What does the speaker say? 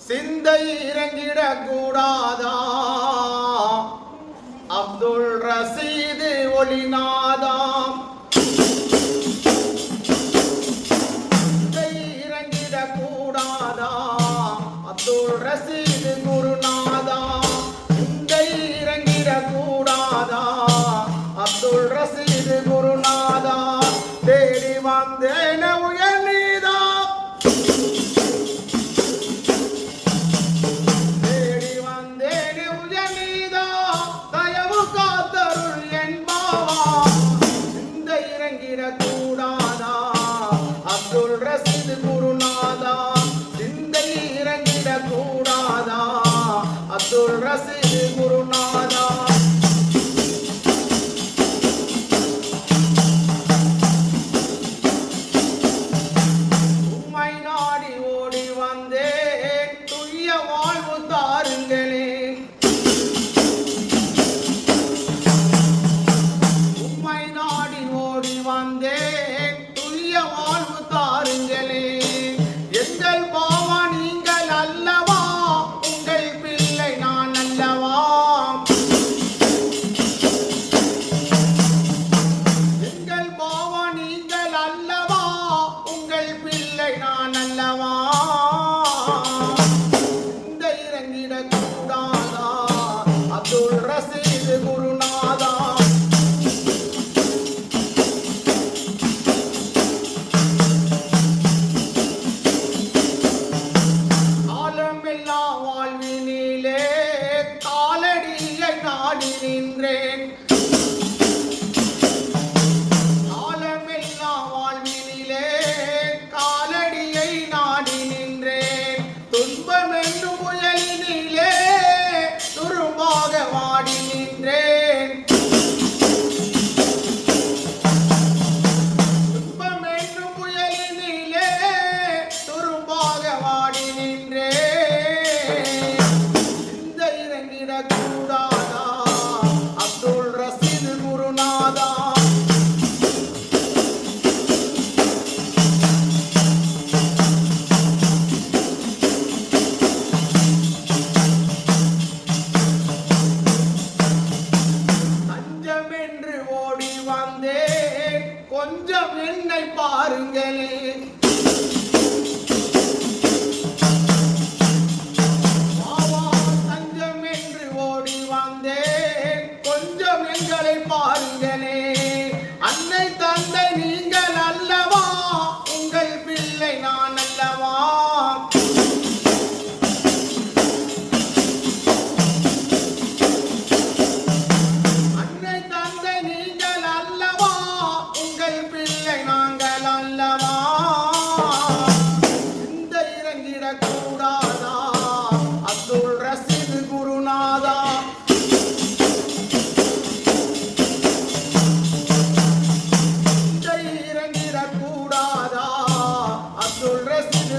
சிந்தை இறங்கிடக் கூடாதா அப்துல் ரசீது ஒளிநாதாம் சிந்தை இறங்கிடக் கூடாதா அப்துல் ரசீது குருநாதா சிந்தை இறங்கிடக் கூடாதா அப்துல் ரசீது குருநாதா தேடி வந்தேன உயர்நீதா தேடி வந்தேன உயர்நீதா தயவு காத்தருள் என்பாவா சிந்தை இறங்கிடக் கூடாதா அப்துல் ரசீது குருநாதா சிந்தை இறங்கிடக் கூடாதா அப்துல் ரசீது குருநாதா வந்தேன் துல்லிய வாழ்வு தாருங்களே எங்கள் பாவா நீங்கள் அல்லவா உங்கள் பிள்ளை நான் அல்லவா எங்கள் பாவா நீங்கள் அல்லவா உங்கள் பிள்ளை நான் அல்லவா இந்த இறங்கிடக் கூடாதா அப்துல் ரசீது குருநாதா வாழ்வினிலே காலடியை நாடி நின்றேன் காலமெல்லாம் வாழ்வினிலே காலடியை நாடி நின்றேன் துன்பம் என்னும் புயலினிலே துரும்பாக வாடி நின்றேன் துன்பம் என்னும் புயலினிலே துரும்பாக வாடி நின்றேன் கூடாதா அப்துல் ரசீது குருநாதா தஞ்சம் என்று ஓடி வந்தேன் கொஞ்சம் என்னை பாருங்களே கொஞ்சம் எங்களை பாருங்களே அன்னை தந்தை நீங்கள் அல்லவா உங்கள் பிள்ளை நான் அல்லவா அன்னை தந்தை நீங்கள் அல்லவா உங்கள் பிள்ளை நாங்கள் அல்லவா இந்த இறங்கிடக் கூடாதா அப்துல் ரசீது குருநாதா கூடாதா அப்துல் ரசீது